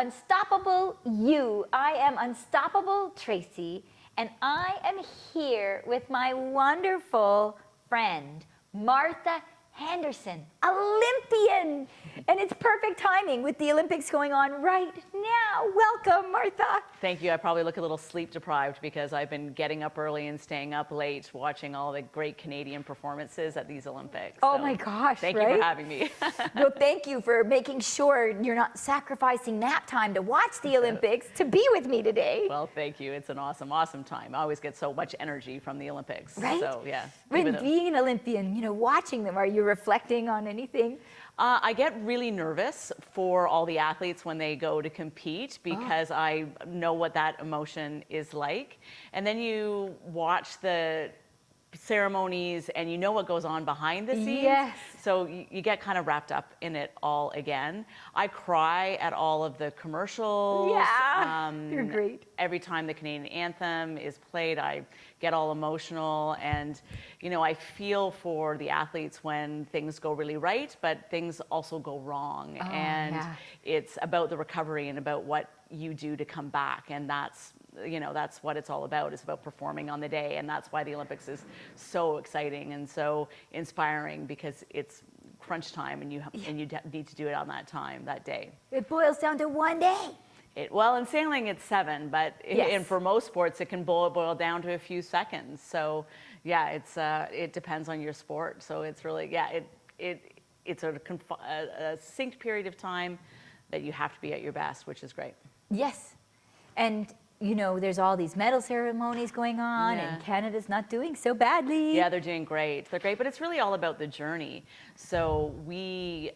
Unstoppable You. I am Unstoppable Tracy, and I am here with my wonderful friend, Martha Henderson, Olympian. And it's perfect timing with the Olympics going on right now. Welcome, Martha. Thank you. I probably look a little sleep deprived because I've been getting up early and staying up late watching all the great Canadian performances at these Olympics. Oh so my gosh, thank right? you for having me. Well, thank you for making sure you're not sacrificing nap time to watch the Olympics to be with me today. Well, thank you. It's an awesome, awesome time. I always get so much energy from the Olympics. Right? So, yeah. When being an Olympian, watching them, are you reflecting on anything? I get really nervous for all the athletes when they go to compete because I know what that emotion is like. And then you watch the ceremonies and you know what goes on behind the scenes. Yes. So you get kind of wrapped up in it all again. I cry at all of the commercials. Yeah, you're great. Every time the Canadian anthem is played, I get all emotional, and I feel for the athletes when things go really right, but things also go wrong. It's about the recovery and about what you do to come back, and that's what it's all about. It's about performing on the day, and that's why the Olympics is so exciting and so inspiring, because it's crunch time, and you need to do it on that day. It boils down to one day. Well, in sailing it's 7, but and for most sports it can boil down to a few seconds. So yeah, it depends on your sport. So it's really it's a synced period of time that you have to be at your best, which is great. Yes, and there's all these medal ceremonies going on, and Canada's not doing so badly. Yeah, they're doing great. They're great, but it's really all about the journey. So we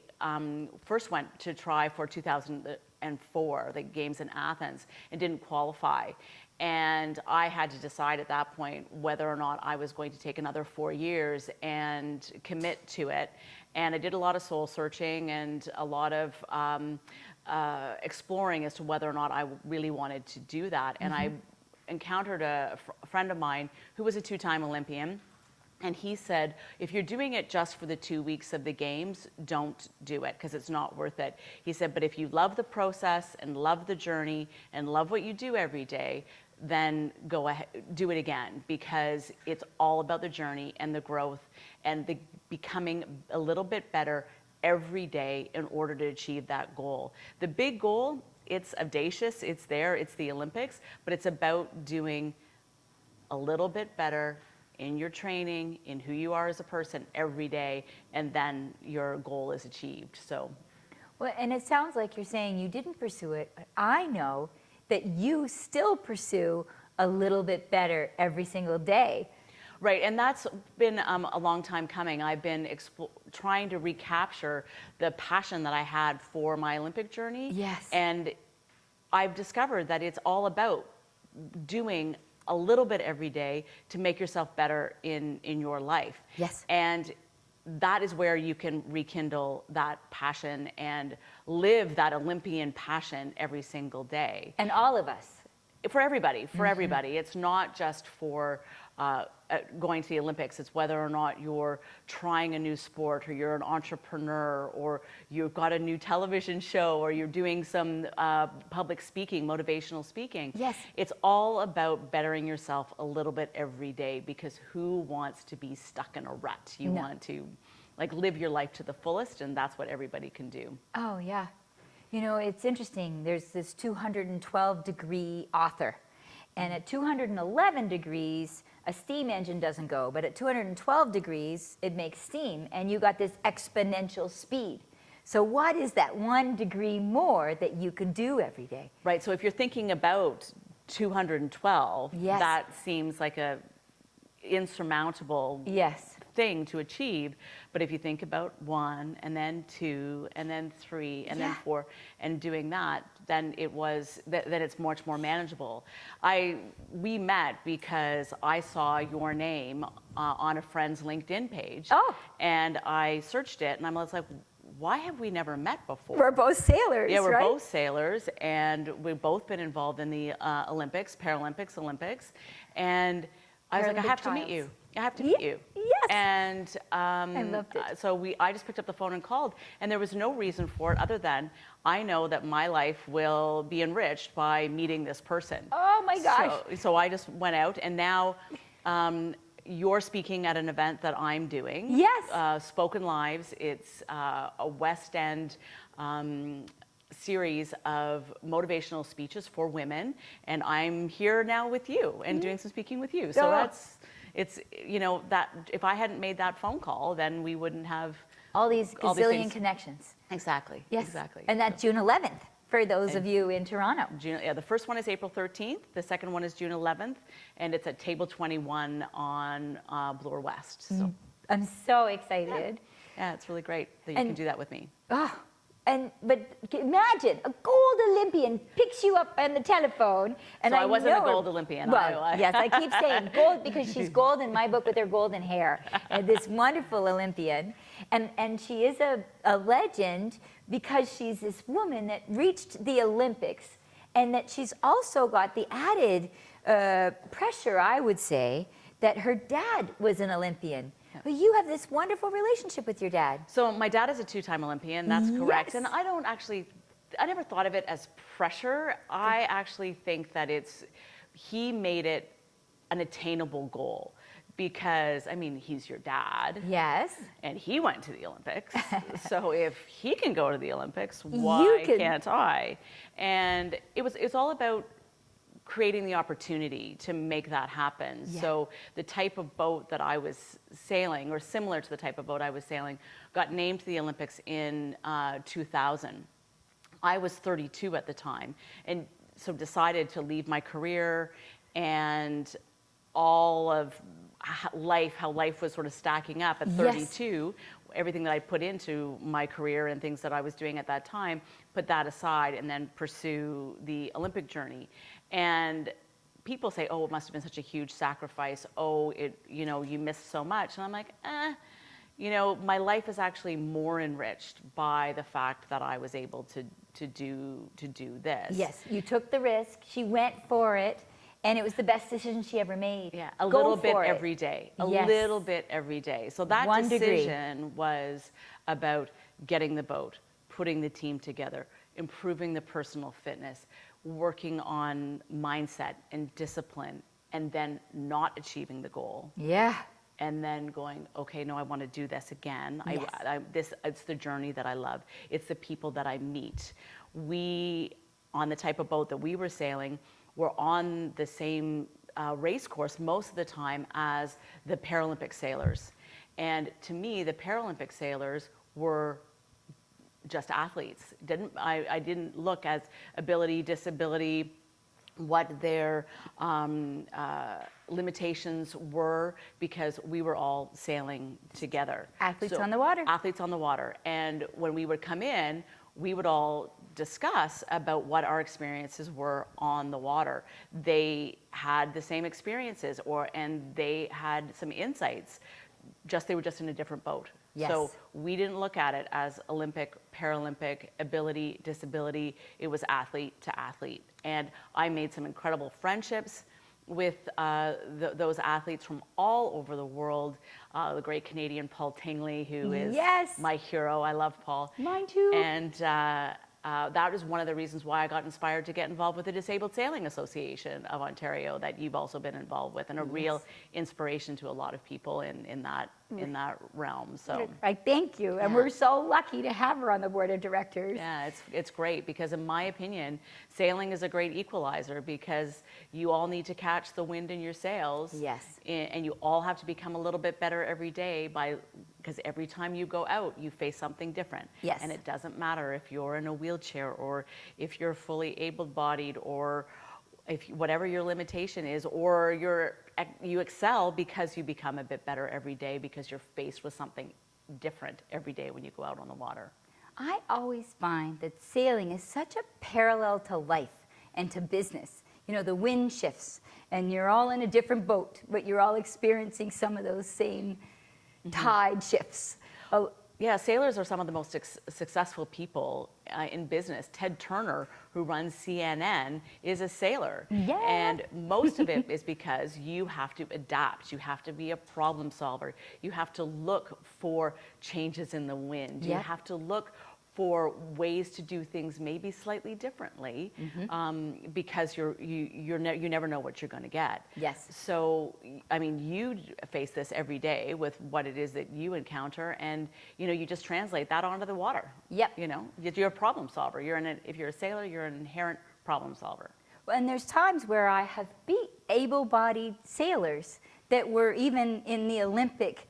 first went to try for 2004, the games in Athens, and didn't qualify. And I had to decide at that point whether or not I was going to take another 4 years and commit to it. And I did a lot of soul searching and a lot of exploring as to whether or not I really wanted to do that. And I encountered a friend of mine who was a 2-time Olympian. And he said, if you're doing it just for the 2 weeks of the games, don't do it, because it's not worth it. He said, but if you love the process and love the journey and love what you do every day, then go ahead, do it again, because it's all about the journey and the growth and the becoming a little bit better every day in order to achieve that goal. The big goal, it's audacious, it's there, it's the Olympics, but it's about doing a little bit better in your training, in who you are as a person every day, and then your goal is achieved. So, well, and it sounds like you're saying you didn't pursue it, but I know that you still pursue a little bit better every single day. Right, and that's been a long time coming. I've been trying to recapture the passion that I had for my Olympic journey. Yes. And I've discovered that it's all about doing a little bit every day to make yourself better in your life. Yes. And that is where you can rekindle that passion and live that Olympian passion every single day. And all of us. For everybody, everybody. It's not just for going to the Olympics. It's whether or not you're trying a new sport, or you're an entrepreneur, or you've got a new television show, or you're doing some public speaking, motivational speaking. Yes. It's all about bettering yourself a little bit every day, because who wants to be stuck in a rut? You want to live your life to the fullest, and that's what everybody can do. Oh, yeah. It's interesting. There's this 212-degree author. And at 211 degrees, a steam engine doesn't go. But at 212 degrees, it makes steam. And you got this exponential speed. So what is that 1 degree more that you can do every day? Right. So if you're thinking about 212, that seems like a insurmountable thing to achieve. But if you think about 1 and then 2 and then 3 and then 4 and doing that, then then it's much more manageable. We met because I saw your name on a friend's LinkedIn page. And I searched it, and I was like, why have we never met before? We're both sailors, Yeah, we're right? both sailors, and we've both been involved in the Olympics, Paralympics, Olympics. And I was like, I have to meet you. I have to meet you. Yes. And I loved it. so I just picked up the phone and called, and there was no reason for it other than I know that my life will be enriched by meeting this person. Oh my gosh. So I just went out, and now you're speaking at an event that I'm doing. Yes. Spoken Lives. It's a West End series of motivational speeches for women, and I'm here now with you and doing some speaking with you. So it's, you know, that if I hadn't made that phone call, then we wouldn't have all these gazillion things. Connections. Exactly. Yes. Exactly. And that's June 11th for those of you in Toronto. The first one is April 13th. The second one is June 11th, and it's at Table 21 on Bloor West. So I'm so excited. yeah, it's really great that you can do that with me. Oh, but imagine a gold Olympian picks you up on the telephone, and So I wasn't a know gold Olympian. Well, yes, I keep saying gold because she's gold in my book with her golden hair. This wonderful Olympian, and she is a legend because she's this woman that reached the Olympics, and that she's also got the added pressure, I would say, that her dad was an Olympian. But you have this wonderful relationship with your dad. So my dad is a two-time Olympian, that's correct. Yes. And I never thought of it as pressure. I actually think that he made it an attainable goal. Because, I mean, he's your dad. Yes. And he went to the Olympics. So if he can go to the Olympics, why can't I? And it's all about creating the opportunity to make that happen. Yeah. So the type of boat that I was sailing, or similar to the type of boat I was sailing, got named to the Olympics in 2000. I was 32 at the time, and so decided to leave my career and all of how life was sort of stacking up at 32. Yes. Everything that I put into my career and things that I was doing at that time, put that aside and then pursue the Olympic journey. And people say, oh, it must have been such a huge sacrifice. Oh, you missed so much. And I'm like, my life is actually more enriched by the fact that I was able to do this. Yes, you took the risk. She went for it. And it was the best decision she ever made. Yeah, a little bit every day. A little bit every day. So that decision was about getting the boat, putting the team together, improving the personal fitness, working on mindset and discipline, and then not achieving the goal. Yeah. And then going, okay, no, I want to do this again. Yes. It's the journey that I love. It's the people that I meet. We, on the type of boat that we were sailing, were on the same race course most of the time as the Paralympic sailors. And to me, the Paralympic sailors were just athletes. I didn't look as ability, disability, what their limitations were, because we were all sailing together. Athletes on the water. Athletes on the water. And when we would come in, we would all discuss about what our experiences were on the water. They had the same experiences, and they had some insights, they were just in a different boat. Yes. So we didn't look at it as Olympic, Paralympic, ability, disability. It was athlete to athlete. And I made some incredible friendships with those athletes from all over the world. The great Canadian Paul Tingley, who is my hero. I love Paul. Mine too. And that is one of the reasons why I got inspired to get involved with the Disabled Sailing Association of Ontario, that you've also been involved with, and a real inspiration to a lot of people in that realm. So I thank you, and we're so lucky to have her on the board of directors. Yeah, it's great, because in my opinion, sailing is a great equalizer, because you all need to catch the wind in your sails. Yes. And you all have to become a little bit better every day because every time you go out, you face something different. Yes. And it doesn't matter if you're in a wheelchair, or if you're fully able-bodied, or whatever your limitation is, or you excel because you become a bit better every day, because you're faced with something different every day when you go out on the water. I always find that sailing is such a parallel to life and to business. You know, the wind shifts, and you're all in a different boat, but you're all experiencing some of those same tide shifts. Oh, yeah, sailors are some of the most successful people in business. Ted Turner, who runs CNN, is a sailor. Yeah. And most of it is because you have to adapt. You have to be a problem solver. You have to look for changes in the wind. You have to look for ways to do things maybe slightly differently, because you never know what you're going to get. Yes. So, I mean, you face this every day with what it is that you encounter, and you just translate that onto the water. Yep. You're a problem solver. If you're a sailor, you're an inherent problem solver. And there's times where I have beat able-bodied sailors that were even in the Olympic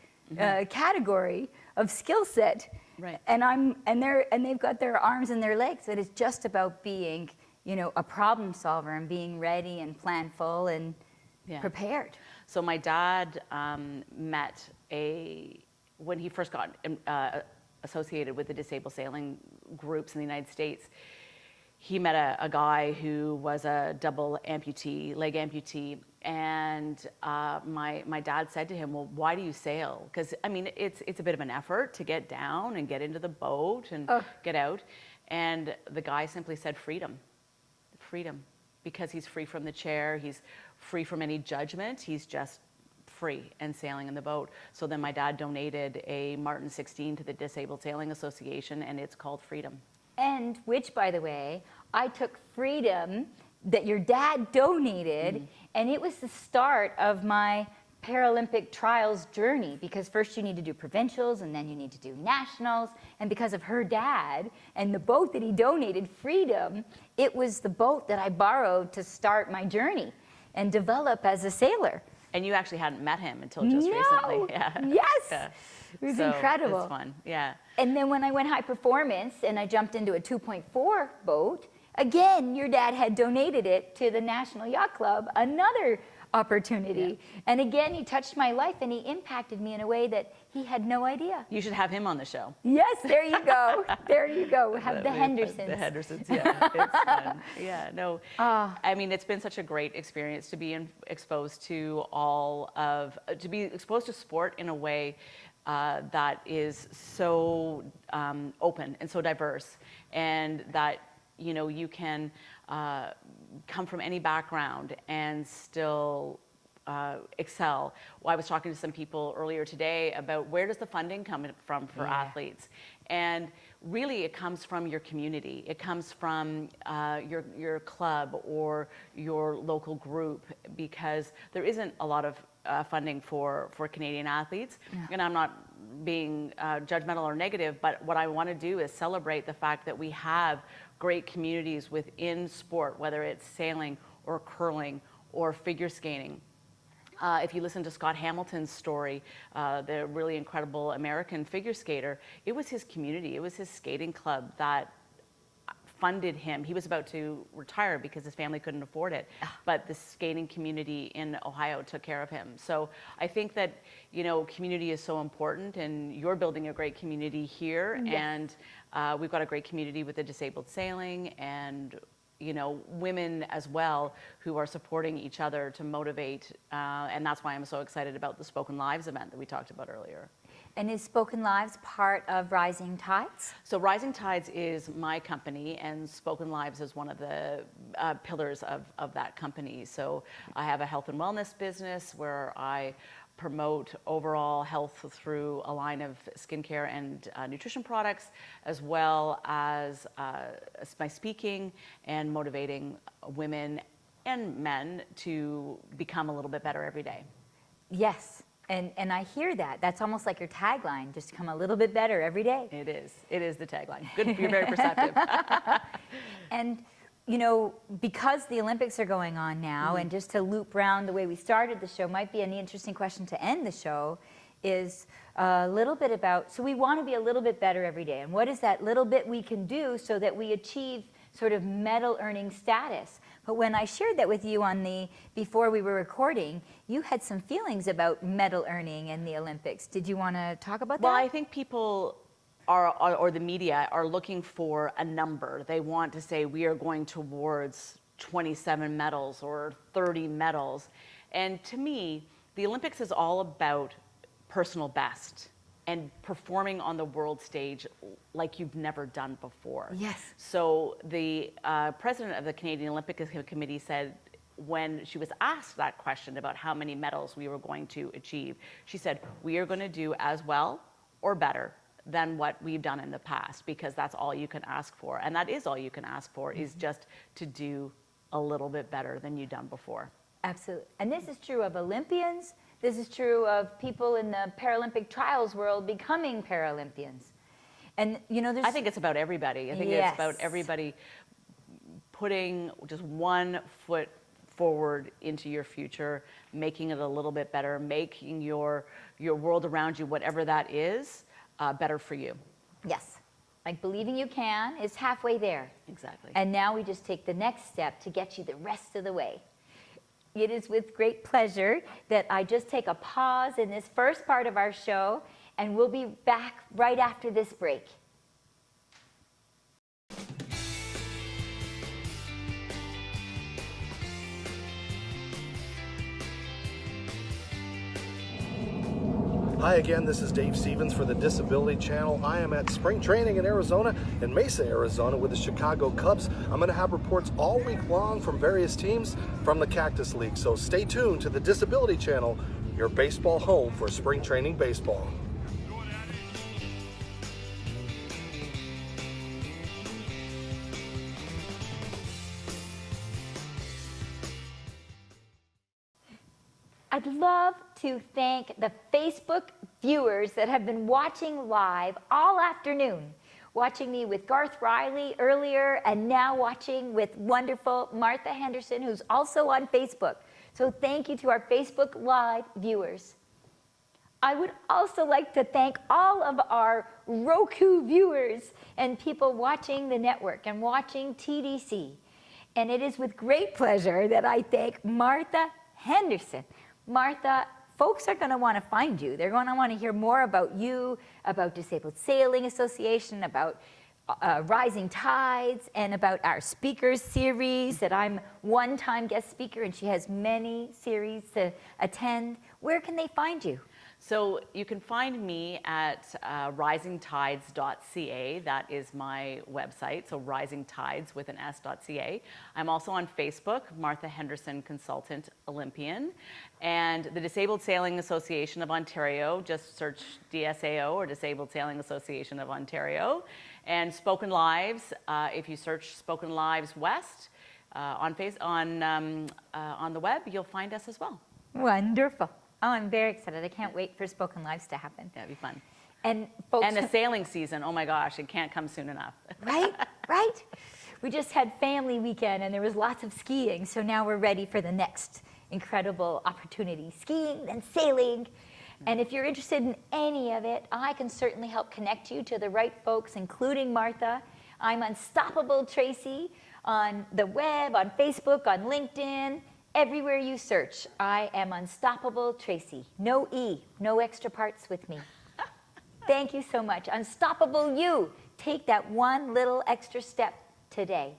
category of skill set. Right. And they've got their arms and their legs. That it's just about being, a problem solver and being ready and planful and prepared. So my dad met when he first got associated with the disabled sailing groups in the United States. He met a guy who was a double amputee, leg amputee, and my dad said to him, "Well, why do you sail?" Because I mean, it's a bit of an effort to get down and get into the boat and get out. And the guy simply said, "Freedom, freedom," because he's free from the chair, he's free from any judgment, he's just free and sailing in the boat. So then my dad donated a Martin 16 to the Disabled Sailing Association, and it's called Freedom. And which, by the way, I took Freedom that your dad donated, and it was the start of my Paralympic trials journey, because first you need to do provincials and then you need to do nationals. And because of her dad and the boat that he donated, Freedom, it was the boat that I borrowed to start my journey and develop as a sailor. And you actually hadn't met him until just recently. Yeah. Yes. Yeah. It was So incredible. It's fun. Yeah. And then when I went high performance and I jumped into a 2.4 boat, again, your dad had donated it to the National Yacht Club, another opportunity. Yeah. And again, he touched my life and he impacted me in a way that he had no idea. You should have him on the show. Yes, there you go. There you go. Have the Hendersons. The Hendersons, yeah. It's fun. Yeah, no. I mean, it's been such a great experience to be exposed to to be exposed to sport in a way that is so open and so diverse, and that you can come from any background and still excel. Well, I was talking to some people earlier today about where does the funding come from for athletes, and really it comes from your community. It comes from your club or your local group, because there isn't a lot of funding for Canadian athletes. Yeah. And I'm not being judgmental or negative, but what I want to do is celebrate the fact that we have great communities within sport, whether it's sailing or curling or figure skating. If you listen to Scott Hamilton's story, the really incredible American figure skater, it was his community, it was his skating club that funded him. He was about to retire because his family couldn't afford it, but the skating community in Ohio took care of him. So I think that, community is so important, and you're building a great community here. Yes. And we've got a great community with the disabled sailing, and women as well who are supporting each other to motivate. And that's why I'm so excited about the Spoken Lives event that we talked about earlier. And is Spoken Lives part of Rising Tides? So Rising Tides is my company, and Spoken Lives is one of the pillars of that company. So I have a health and wellness business where I promote overall health through a line of skincare and nutrition products, as well as my speaking and motivating women and men to become a little bit better every day. Yes, and I hear that. That's almost like your tagline, just come a little bit better every day. It is. It is the tagline. Good, you're very perceptive. And because the Olympics are going on now, and just to loop around the way we started the show, might be an interesting question to end the show, is a little bit about, so we want to be a little bit better every day. And what is that little bit we can do so that we achieve sort of medal earning status? But when I shared that with you before we were recording, you had some feelings about medal earning in the Olympics. Did you want to talk about that? Well, I think people or the media are looking for a number. They want to say we are going towards 27 medals or 30 medals. And to me, the Olympics is all about personal best and performing on the world stage like you've never done before. Yes. So the president of the Canadian Olympic Committee said, when she was asked that question about how many medals we were going to achieve, she said, we are going to do as well or better than what we've done in the past, because that's all you can ask for. And that is all you can ask for, is just to do a little bit better than you've done before. Absolutely. And this is true of Olympians. This is true of people in the Paralympic trials world becoming Paralympians. And, you know, I think it's about everybody. I think it's about everybody putting just one foot forward into your future, making it a little bit better, making your world around you, whatever that is, better for you. Yes. Like believing you can is halfway there. Exactly. And now we just take the next step to get you the rest of the way. It is with great pleasure that I just take a pause in this first part of our show, and we'll be back right after this break. Hi again, this is Dave Stevens for the Disability Channel. I am at spring training in Arizona, in Mesa, Arizona with the Chicago Cubs. I'm going to have reports all week long from various teams from the Cactus League. So stay tuned to the Disability Channel, your baseball home for spring training baseball. I'd love to thank the Facebook viewers that have been watching live all afternoon, watching me with Garth Riley earlier, and now watching with wonderful Martha Henderson, who's also on Facebook. So thank you to our Facebook Live viewers. I would also like to thank all of our Roku viewers and people watching the network and watching TDC. And it is with great pleasure that I thank Martha Henderson. Martha, folks are going to want to find you. They're going to want to hear more about you, about Disabled Sailing Association, about Rising Tides, and about our speakers series that I'm one-time guest speaker, and she has many series to attend. Where can they find you? So you can find me at risingtides.ca. That is my website, so risingtides with an s.ca. I'm also on Facebook, Martha Henderson Consultant Olympian, and the Disabled Sailing Association of Ontario. Just search DSAO or Disabled Sailing Association of Ontario. And Spoken Lives, if you search Spoken Lives West on the web, you'll find us as well. Wonderful. Oh, I'm very excited. I can't wait for Spoken Lives to happen. That'd be fun. And folks, And the sailing season, oh my gosh, it can't come soon enough. right? Right? We just had family weekend and there was lots of skiing, so now we're ready for the next incredible opportunity. Skiing, then sailing. And if you're interested in any of it, I can certainly help connect you to the right folks, including Martha. I'm Unstoppable Tracy on the web, on Facebook, on LinkedIn. Everywhere you search, I am Unstoppable Tracy. No E, no extra parts with me. Thank you so much. Unstoppable you. Take that one little extra step today.